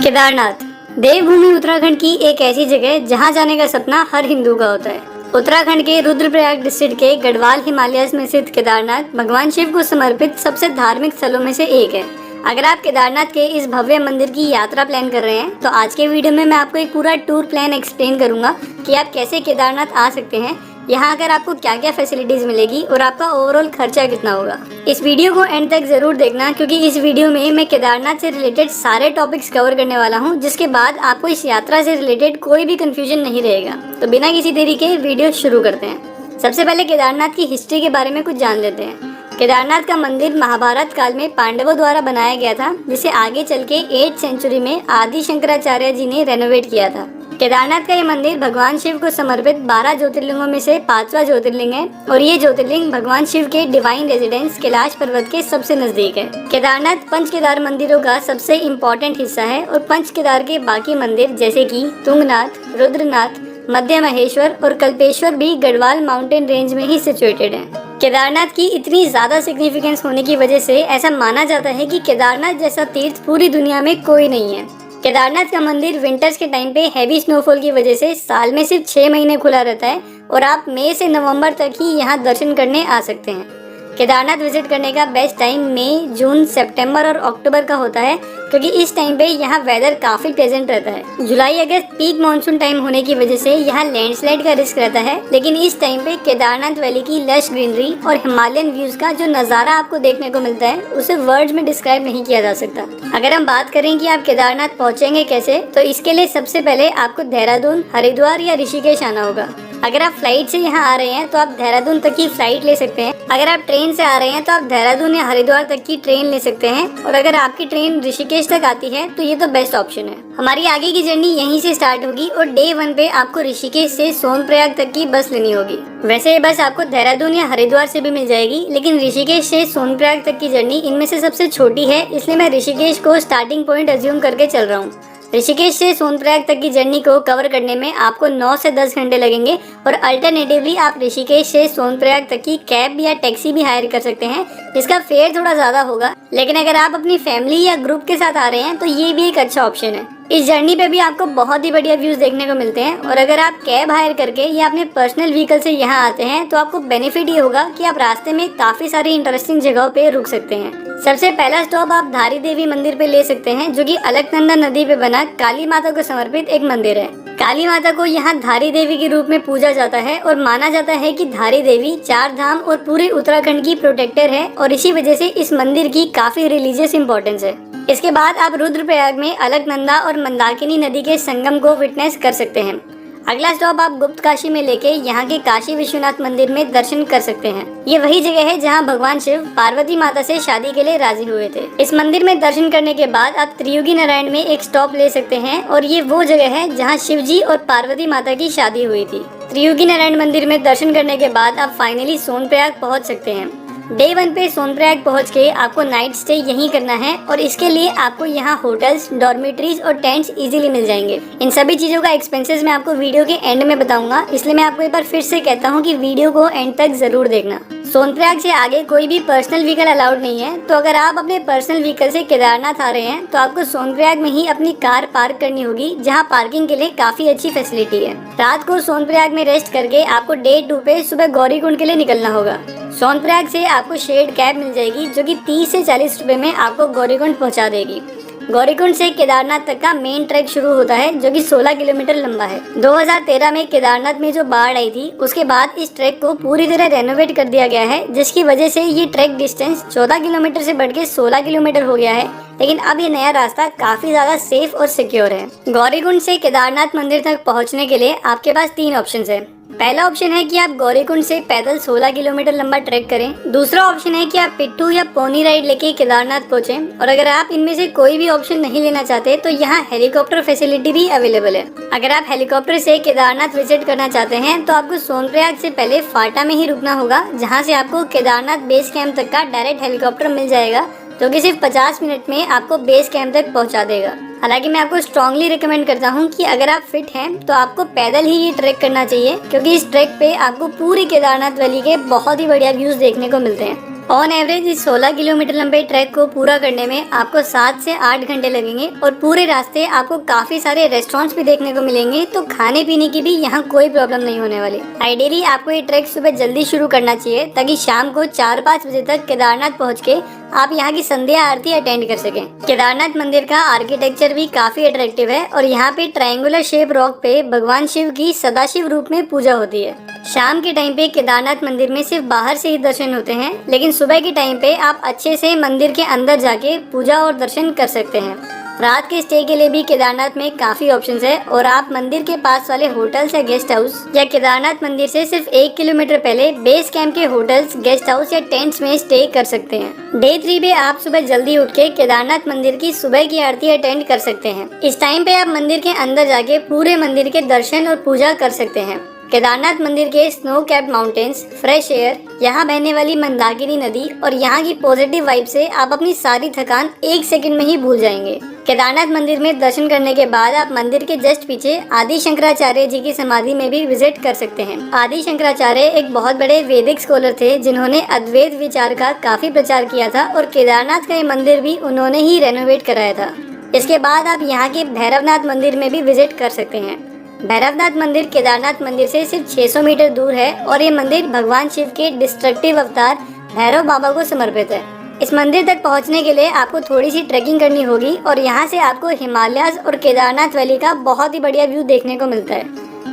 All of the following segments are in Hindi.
केदारनाथ देवभूमि उत्तराखंड की एक ऐसी जगह जहां जाने का सपना हर हिंदू का होता है। उत्तराखंड के रुद्रप्रयाग डिस्ट्रिक्ट के गढ़वाल हिमालयस में स्थित केदारनाथ भगवान शिव को समर्पित सबसे धार्मिक स्थलों में से एक है। अगर आप केदारनाथ के इस भव्य मंदिर की यात्रा प्लान कर रहे हैं तो आज के वीडियो में मैं आपको एक पूरा टूर प्लान एक्सप्लेन करूंगा कि आप कैसे केदारनाथ आ सकते हैं, यहाँ आकर आपको क्या क्या फैसिलिटीज मिलेगी और आपका ओवरऑल खर्चा कितना होगा। इस वीडियो को एंड तक जरूर देखना क्योंकि इस वीडियो में मैं केदारनाथ से रिलेटेड सारे टॉपिक्स कवर करने वाला हूँ, जिसके बाद आपको इस यात्रा से रिलेटेड कोई भी कंफ्यूजन नहीं रहेगा। तो बिना किसी देरी के वीडियो शुरू करते हैं। सबसे पहले केदारनाथ की हिस्ट्री के बारे में कुछ जान लेते हैं। केदारनाथ का मंदिर महाभारत काल में पांडवों द्वारा बनाया गया था, जिसे आगे चल के 8th सेंचुरी में आदि शंकराचार्य जी ने रेनोवेट किया था। केदारनाथ का ये मंदिर भगवान शिव को समर्पित 12 ज्योतिर्लिंगों में से 5वां ज्योतिर्लिंग है और ये ज्योतिर्लिंग भगवान शिव के डिवाइन रेजिडेंस कैलाश पर्वत के सबसे नजदीक है। केदारनाथ पंच केदार मंदिरों का सबसे इम्पोर्टेंट हिस्सा है और पंच केदार के बाकी मंदिर जैसे कि तुंगनाथ, रुद्रनाथ, मध्य महेश्वर और कल्पेश्वर भी गढ़वाल माउंटेन रेंज में ही सिचुएटेड है। केदारनाथ की इतनी ज्यादा सिग्निफिकेंस होने की वजह से ऐसा माना जाता है कि केदारनाथ जैसा तीर्थ पूरी दुनिया में कोई नहीं है। केदारनाथ का मंदिर विंटर्स के टाइम पे हैवी स्नोफॉल की वजह से साल में सिर्फ 6 महीने खुला रहता है और आप मई से नवंबर तक ही यहाँ दर्शन करने आ सकते हैं। केदारनाथ विजिट करने का बेस्ट टाइम मई, जून, सितंबर और अक्टूबर का होता है क्योंकि इस टाइम पे यहाँ वेदर काफी प्लेजेंट रहता है। जुलाई अगस्त पीक मानसून टाइम होने की वजह से यहाँ लैंडस्लाइड का रिस्क रहता है, लेकिन इस टाइम पे केदारनाथ वैली की लश ग्रीनरी और हिमालयन व्यूज का जो नज़ारा आपको देखने को मिलता है उसे वर्ड्स में डिस्क्राइब नहीं किया जा सकता। अगर हम बात करें कि आप केदारनाथ पहुँचेंगे कैसे, तो इसके लिए सबसे पहले आपको देहरादून, हरिद्वार या ऋषिकेश आना होगा। अगर आप फ्लाइट से यहाँ आ रहे हैं तो आप देहरादून तक की फ्लाइट ले सकते हैं। अगर आप ट्रेन से आ रहे हैं तो आप देहरादून या हरिद्वार तक की ट्रेन ले सकते हैं और अगर आपकी ट्रेन ऋषिकेश तक आती है तो ये तो बेस्ट ऑप्शन है। हमारी आगे की जर्नी यहीं से स्टार्ट होगी और डे 1 पे आपको ऋषिकेश से सोनप्रयाग तक की बस लेनी होगी। वैसे ये बस आपको देहरादून या हरिद्वार से भी मिल जाएगी, लेकिन ऋषिकेश से सोनप्रयाग तक की जर्नी इनमें से सबसे छोटी है, इसलिए मैं ऋषिकेश को स्टार्टिंग पॉइंट अज्यूम करके चल रहा हूँ। ऋषिकेश से सोनप्रयाग तक की जर्नी को कवर करने में आपको 9 से 10 घंटे लगेंगे और अल्टरनेटिवली आप ऋषिकेश से सोनप्रयाग तक की कैब या टैक्सी भी हायर कर सकते हैं, जिसका फेयर थोड़ा ज्यादा होगा। लेकिन अगर आप अपनी फैमिली या ग्रुप के साथ आ रहे हैं तो ये भी एक अच्छा ऑप्शन है। इस जर्नी पे भी आपको बहुत ही बढ़िया व्यूज देखने को मिलते हैं और अगर आप कैब हायर करके या अपने पर्सनल व्हीकल से यहाँ आते हैं तो आपको बेनिफिट ये होगा कि आप रास्ते में काफी सारी इंटरेस्टिंग जगहों पे रुक सकते हैं। सबसे पहला स्टॉप आप धारी देवी मंदिर पे ले सकते हैं, जो कि अलकनंदा नदी पे बना काली माता को समर्पित एक मंदिर है। काली माता को यहाँ धारी देवी के रूप में पूजा जाता है और माना जाता है कि धारी देवी 4 धाम और पूरे उत्तराखंड की प्रोटेक्टर है और इसी वजह से इस मंदिर की काफी रिलीजियस इंपॉर्टेंस है। इसके बाद आप रुद्रप्रयाग में अलकनंदा और मंदाकिनी नदी के संगम को विटनेस कर सकते हैं। अगला स्टॉप आप गुप्त काशी में लेके यहाँ के काशी विश्वनाथ मंदिर में दर्शन कर सकते हैं। ये वही जगह है जहाँ भगवान शिव पार्वती माता से शादी के लिए राजी हुए थे। इस मंदिर में दर्शन करने के बाद आप त्रियुगी नारायण में एक स्टॉप ले सकते हैं और ये वो जगह है जहाँ शिव जी और पार्वती माता की शादी हुई थी। त्रियुगी नारायण मंदिर में दर्शन करने के बाद आप फाइनली सोनप्रयाग पहुँच सकते हैं। डे 1 पे सोनप्रयाग पहुंच के आपको नाइट स्टे यहीं करना है और इसके लिए आपको यहाँ होटल्स, डॉर्मेटरीज और टेंट्स इजीली मिल जाएंगे। इन सभी चीज़ों का एक्सपेंसेस मैं आपको वीडियो के एंड में बताऊंगा, इसलिए मैं आपको एक बार फिर से कहता हूँ कि वीडियो को एंड तक जरूर देखना। सोनप्रयाग से आगे कोई भी पर्सनल व्हीकल अलाउड नहीं है, तो अगर आप अपने पर्सनल व्हीकल से केदारनाथ आ रहे हैं तो आपको सोनप्रयाग में ही अपनी कार पार्क करनी होगी, जहाँ पार्किंग के लिए काफी अच्छी फैसिलिटी है। रात को सोनप्रयाग में रेस्ट करके आपको डे 2 पे सुबह गौरीकुंड के लिए निकलना होगा। सोनप्रयाग से आपको शेड कैब मिल जाएगी जो कि 30 से 40 रुपए में आपको गौरीकुंड पहुंचा देगी। गौरीकुंड से केदारनाथ तक का मेन ट्रैक शुरू होता है जो कि 16 किलोमीटर लंबा है। 2013 में केदारनाथ में जो बाढ़ आई थी उसके बाद इस ट्रैक को पूरी तरह रेनोवेट कर दिया गया है, जिसकी वजह से ये ट्रैक डिस्टेंस 14 किलोमीटर से बढ़ के 16 किलोमीटर हो गया है। लेकिन अब ये नया रास्ता काफी ज्यादा सेफ और सिक्योर है। गौरीकुंड से केदारनाथ मंदिर तक पहुँचने के लिए आपके पास 3 ऑप्शन है। पहला ऑप्शन है कि आप गौरीकुंड से पैदल 16 किलोमीटर लंबा ट्रैक करें। दूसरा ऑप्शन है कि आप पिट्ठू या पोनी राइड लेके केदारनाथ पहुंचें और अगर आप इनमें से कोई भी ऑप्शन नहीं लेना चाहते तो यहाँ हेलीकॉप्टर फैसिलिटी भी अवेलेबल है। अगर आप हेलीकॉप्टर से केदारनाथ विजिट करना चाहते हैं तो आपको सोनप्रयाग से पहले फाटा में ही रुकना होगा, जहाँ से आपको केदारनाथ बेस कैंप तक का डायरेक्ट हेलीकॉप्टर मिल जाएगा, जो कि सिर्फ 50 मिनट में आपको बेस कैंप तक पहुंचा देगा। हालांकि मैं आपको स्ट्रांगली रिकमेंड करता हूं कि अगर आप फिट हैं तो आपको पैदल ही ये ट्रैक करना चाहिए, क्योंकि इस ट्रैक पे आपको पूरी केदारनाथ वैली के बहुत ही बढ़िया व्यूज देखने को मिलते हैं। ऑन एवरेज इस 16 किलोमीटर लंबे ट्रैक को पूरा करने में आपको 7 से 8 घंटे लगेंगे और पूरे रास्ते आपको काफी सारे रेस्टोरेंट्स भी देखने को मिलेंगे, तो खाने पीने की भी यहाँ कोई प्रॉब्लम नहीं होने वाली। आइडियली आपको ये ट्रैक सुबह जल्दी शुरू करना चाहिए ताकि शाम को 4-5 बजे तक केदारनाथ पहुँच के आप यहाँ की संध्या आरती अटेंड कर सकें। केदारनाथ मंदिर का आर्किटेक्चर भी काफी अट्रैक्टिव है और यहाँ पे ट्रायंगुलर शेप रॉक पे भगवान शिव की सदाशिव रूप में पूजा होती है। शाम के टाइम पे केदारनाथ मंदिर में सिर्फ बाहर से ही दर्शन होते हैं, लेकिन सुबह के टाइम पे आप अच्छे से मंदिर के अंदर जाके पूजा और दर्शन कर सकते हैं। रात के स्टे के लिए भी केदारनाथ में काफी ऑप्शंस है और आप मंदिर के पास वाले होटल्स या गेस्ट हाउस या केदारनाथ मंदिर से सिर्फ 1 किलोमीटर पहले बेस कैंप के होटल्स, गेस्ट हाउस या टेंट्स में स्टे कर सकते हैं। डे 3 पे आप सुबह जल्दी उठ के केदारनाथ मंदिर की सुबह की आरती अटेंड कर सकते हैं। इस टाइम पे आप मंदिर के अंदर जाके पूरे मंदिर के दर्शन और पूजा कर सकते हैं। केदारनाथ मंदिर के snow capped mountains, fresh air, यहाँ बहने वाली मंदाकिनी नदी और यहाँ की पॉजिटिव वाइब से आप अपनी सारी थकान 1 सेकंड में ही भूल जाएंगे। केदारनाथ मंदिर में दर्शन करने के बाद आप मंदिर के जस्ट पीछे आदि शंकराचार्य जी की समाधि में भी विजिट कर सकते हैं। आदि शंकराचार्य एक बहुत बड़े वैदिक स्कॉलर थे जिन्होंने अद्वैत विचार का काफी प्रचार किया था और केदारनाथ का ये मंदिर भी उन्होंने ही रेनोवेट कराया था। इसके बाद आप यहाँ के भैरवनाथ मंदिर में भी विजिट कर सकते हैं। भैरवनाथ मंदिर केदारनाथ मंदिर से सिर्फ 600 मीटर दूर है और ये मंदिर भगवान शिव के डिस्ट्रक्टिव अवतार भैरव बाबा को समर्पित है। इस मंदिर तक पहुंचने के लिए आपको थोड़ी सी ट्रैकिंग करनी होगी और यहाँ से आपको हिमालयाज और केदारनाथ वैली का बहुत ही बढ़िया व्यू देखने को मिलता है।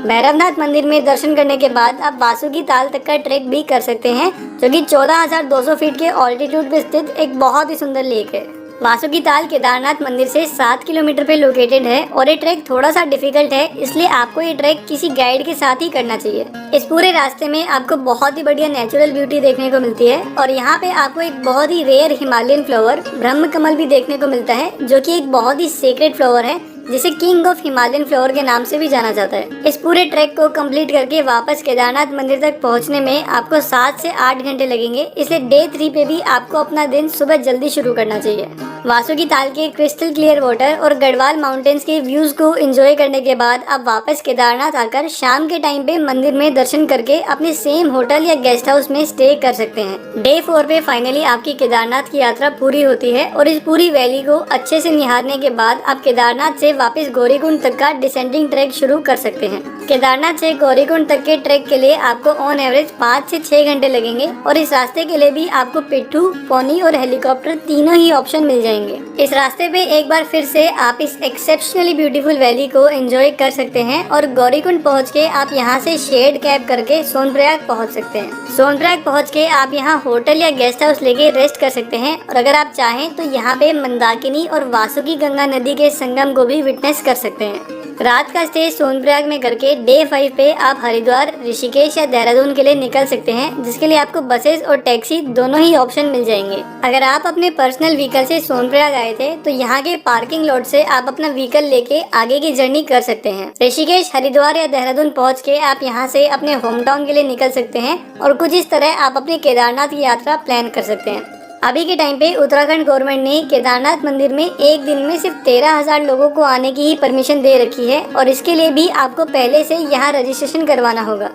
भैरवनाथ मंदिर में दर्शन करने के बाद आप वासुकी ताल तक का ट्रैक भी कर सकते हैं, जो कि 14,200 फीट के ऑल्टीट्यूड पे स्थित एक बहुत ही सुंदर लेक है। वासुकी ताल केदारनाथ मंदिर से 7 किलोमीटर पे लोकेटेड है और ये ट्रैक थोड़ा सा डिफिकल्ट है, इसलिए आपको ये ट्रैक किसी गाइड के साथ ही करना चाहिए। इस पूरे रास्ते में आपको बहुत ही बढ़िया नेचुरल ब्यूटी देखने को मिलती है और यहाँ पे आपको एक बहुत ही रेयर हिमालयन फ्लावर ब्रह्म कमल भी देखने को मिलता है, जो कि एक बहुत ही सीक्रेट फ्लावर है जिसे किंग ऑफ हिमालयन फ्लावर के नाम से भी जाना जाता है। इस पूरे ट्रैक को कंप्लीट करके वापस केदारनाथ मंदिर तक पहुंचने में आपको 7 से 8 घंटे लगेंगे, इसलिए डे 3 पे भी आपको अपना दिन सुबह जल्दी शुरू करना चाहिए। वासुकी ताल के क्रिस्टल क्लियर वाटर और गढ़वाल माउंटेन्स के व्यूज को एंजॉय करने के बाद आप वापस केदारनाथ आकर शाम के टाइम पे मंदिर में दर्शन करके अपने सेम होटल या गेस्ट हाउस में स्टे कर सकते हैं। डे 4 पे फाइनली आपकी केदारनाथ की यात्रा पूरी होती है और इस पूरी वैली को अच्छे से निहारने के बाद आप केदारनाथ से वापस गौरीकुंड तक का डिसेंडिंग ट्रैक शुरू कर सकते हैं। केदारनाथ से गौरीकुंड तक के ट्रैक के लिए आपको ऑन एवरेज 5 से 6 घंटे लगेंगे और इस रास्ते के लिए भी आपको पिट्ठू, पोनी और हेलीकॉप्टर तीनों ही ऑप्शन मिल जाएंगे। इस रास्ते पे एक बार फिर से आप इस एक्सेप्शनली ब्यूटीफुल वैली को एंजॉय कर सकते हैं और गौरीकुंड पहुंच के आप यहाँ से शेड कैब करके सोनप्रयाग पहुंच सकते हैं। सोनप्रयाग पहुंच के आप यहाँ होटल या गेस्ट हाउस लेके रेस्ट कर सकते हैं और अगर आप चाहें तो यहाँ पे मंदाकिनी और वासुकी गंगा नदी के संगम को भी विटनेस कर सकते हैं। रात का स्टे सोनप्रयाग में करके डे 5 पे आप हरिद्वार, ऋषिकेश या देहरादून के लिए निकल सकते हैं, जिसके लिए आपको बसेस और टैक्सी दोनों ही ऑप्शन मिल जाएंगे। अगर आप अपने पर्सनल व्हीकल से सोनप्रयाग आए थे तो यहाँ के पार्किंग लॉट से आप अपना व्हीकल लेके आगे की जर्नी कर सकते हैं। ऋषिकेश, हरिद्वार या देहरादून पहुँच के आप यहाँ से अपने होम टाउन के लिए निकल सकते हैं और कुछ इस तरह आप अपनी केदारनाथ की यात्रा प्लान कर सकते हैं। अभी के टाइम पे उत्तराखंड गवर्नमेंट ने केदारनाथ मंदिर में एक दिन में सिर्फ 13,000 लोगों को आने की ही परमिशन दे रखी है और इसके लिए भी आपको पहले से यहाँ रजिस्ट्रेशन करवाना होगा।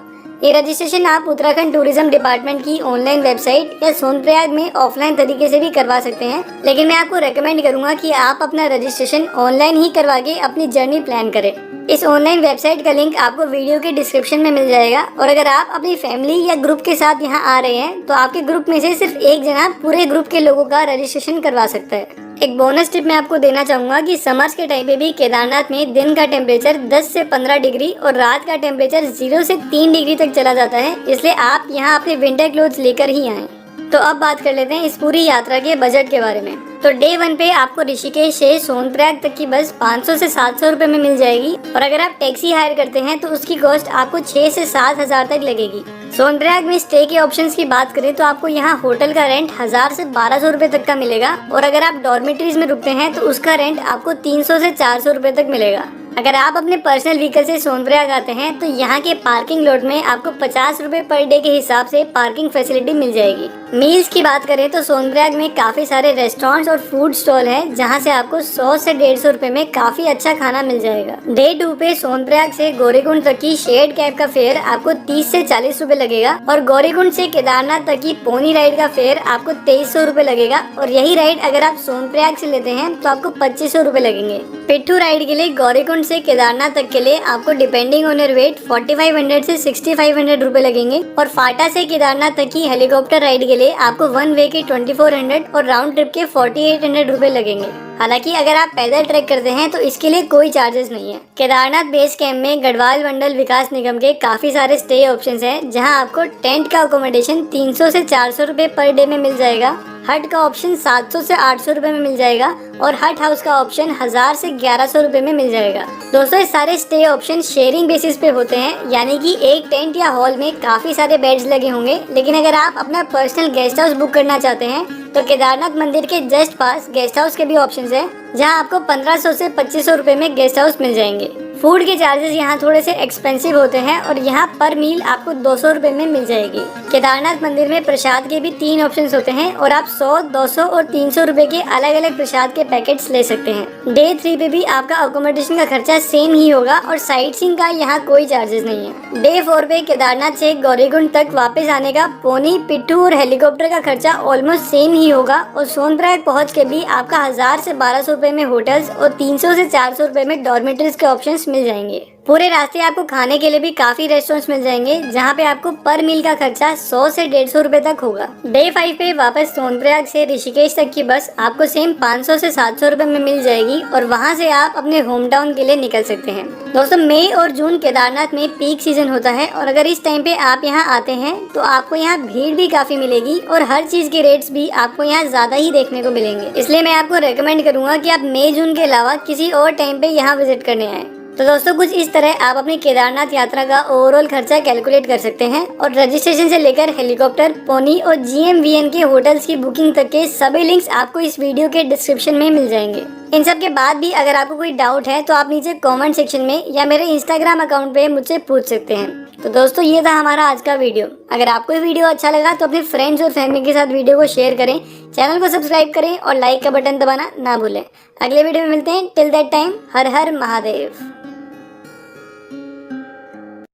ये रजिस्ट्रेशन आप उत्तराखंड टूरिज्म डिपार्टमेंट की ऑनलाइन वेबसाइट या सोनप्रयाग में ऑफलाइन तरीके से भी करवा सकते हैं, लेकिन मैं आपको रेकमेंड करूंगा कि आप अपना रजिस्ट्रेशन ऑनलाइन ही करवा के अपनी जर्नी प्लान करें। इस ऑनलाइन वेबसाइट का लिंक आपको वीडियो के डिस्क्रिप्शन में मिल जाएगा और अगर आप अपनी फैमिली या ग्रुप के साथ यहाँ आ रहे हैं तो आपके ग्रुप में से सिर्फ एक जना पूरे ग्रुप के लोगों का रजिस्ट्रेशन करवा सकता है। एक बोनस टिप मैं आपको देना चाहूंगा कि समर्स के टाइम पे भी केदारनाथ में दिन का टेम्परेचर 10 से 15 डिग्री और रात का टेम्परेचर 0 से 3 डिग्री तक चला जाता है, इसलिए आप यहाँ अपने विंटर क्लोथ्स लेकर ही आएं। तो अब बात कर लेते हैं इस पूरी यात्रा के बजट के बारे में। तो डे 1 पे आपको ऋषिकेश से सोनप्रयाग तक की बस 500 से 700 रुपए में मिल जाएगी और अगर आप टैक्सी हायर करते हैं तो उसकी कॉस्ट आपको 6 से 7 हजार तक लगेगी। सोनप्रयाग में स्टे के ऑप्शंस की बात करें तो आपको यहाँ होटल का रेंट 1000 से 1200 रुपए तक का मिलेगा और अगर आप डॉर्मेटरीज में रुकते हैं तो उसका रेंट आपको 300 से 400 रुपए तक मिलेगा। अगर आप अपने पर्सनल व्हीकल से सोनप्रयाग आते हैं तो यहाँ के पार्किंग लॉट में आपको 50 रुपए पर डे के हिसाब से पार्किंग फैसिलिटी मिल जाएगी। मील्स की बात करें तो सोनप्रयाग में काफी सारे रेस्टोरेंट्स रेस्टोरेंट्स और फूड स्टॉल है जहां से आपको 100 से 150 रुपए में काफी अच्छा खाना मिल जाएगा। डे 2 पे सोनप्रयाग से गौरीकुंड तक की शेयर्ड कैब का फेयर आपको 30 से 40 रुपए लगेगा और गौरीकुंड से केदारनाथ तक की पोनी राइड का फेयर आपको 2300 रुपए लगेगा और यही राइड अगर आप सोनप्रयाग से लेते हैं तो आपको 2500 रुपए लगेंगे। पिट्ठू राइड के लिए गौरीकुंड से केदारनाथ तक के लिए आपको डिपेंडिंग ऑन योर वेट 4500 से 6500 रुपए लगेंगे और फाटा से केदारनाथ तक की हेलीकॉप्टर राइड के लिए आपको वन वे के 2400 और राउंड ट्रिप के 4800 रुपए लगेंगे। हालांकि अगर आप पैदल ट्रैक करते हैं तो इसके लिए कोई चार्जेस नहीं है। केदारनाथ बेस कैंप में गढ़वाल मंडल विकास निगम के काफी सारे स्टे ऑप्शंस हैं जहां आपको टेंट का अकोमोडेशन 300 से 400 रुपए पर डे में मिल जाएगा, हट का ऑप्शन 700 से 800 रुपए में मिल जाएगा और हट हाउस का ऑप्शन 1000 से 1100 रुपए में मिल जाएगा। दोस्तों, ये सारे स्टे ऑप्शन शेयरिंग बेसिस पे होते हैं, यानी कि एक टेंट या हॉल में काफी सारे बेड्स लगे होंगे। लेकिन अगर आप अपना पर्सनल गेस्ट हाउस बुक करना चाहते हैं तो केदारनाथ मंदिर के जस्ट पास गेस्ट हाउस के भी ऑप्शन है जहां आपको 1500 से 2500 रुपए में गेस्ट हाउस मिल जाएंगे। फूड के चार्जेस यहाँ थोड़े से एक्सपेंसिव होते हैं और यहाँ पर मील आपको 200 रुपए में मिल जाएगी। केदारनाथ मंदिर में प्रसाद के भी 3 ऑप्शंस होते हैं और आप 100, 200 और 300 रुपए के अलग अलग प्रसाद के पैकेट्स ले सकते हैं। डे 3 पे भी आपका अकोमोडेशन का खर्चा सेम ही होगा और साइट सीइंग का यहाँ कोई चार्जेस नहीं है। डे 4 पे केदारनाथ से गौरीकुंड तक वापस आने का पोनी, पिट्ठू और हेलीकॉप्टर का खर्चा ऑलमोस्ट सेम ही होगा और सोनप्रयाग पहुँच के भी आपका 1000 से 1200 रुपए में होटल्स और 300 से 400 रुपए में डॉर्मेटरीज के ऑप्शंस मिल जाएंगे। पूरे रास्ते आपको खाने के लिए भी काफी रेस्टोरेंट्स मिल जाएंगे जहां पे आपको पर मील का खर्चा 100 से 150 रुपए तक होगा। डे 5 पे वापस सोनप्रयाग से ऋषिकेश तक की बस आपको सेम 500 से 700 रुपए में मिल जाएगी और वहां से आप अपने होम टाउन के लिए निकल सकते हैं। दोस्तों, मई और जून केदारनाथ में पीक सीजन होता है और अगर इस टाइम पे आप यहाँ आते हैं तो आपको यहाँ भीड़ भी काफी मिलेगी और हर चीज के रेट्स भी आपको यहाँ ज्यादा ही देखने को मिलेंगे। इसलिए मैं आपको रेकमेंड करूंगा कि आप मई जून के अलावा किसी और टाइम पे यहाँ विजिट करने आए। तो दोस्तों, कुछ इस तरह आप अपनी केदारनाथ यात्रा का ओवरऑल खर्चा कैलकुलेट कर सकते हैं और रजिस्ट्रेशन से लेकर हेलीकॉप्टर, पोनी और GMVN के होटल्स की बुकिंग तक के सभी लिंक्स आपको इस वीडियो के डिस्क्रिप्शन में मिल जाएंगे। इन सब के बाद भी अगर आपको कोई डाउट है तो आप नीचे कमेंट सेक्शन में या मेरे इंस्टाग्राम अकाउंट पे मुझसे पूछ सकते हैं। तो दोस्तों, ये था हमारा आज का वीडियो। अगर आपको ये वीडियो अच्छा लगा तो अपने फ्रेंड्स और फैमिली के साथ वीडियो को शेयर करें, चैनल को सब्सक्राइब करें और लाइक का बटन दबाना ना भूलें। अगले वीडियो में मिलते हैं। Till that time, her her Mahadev.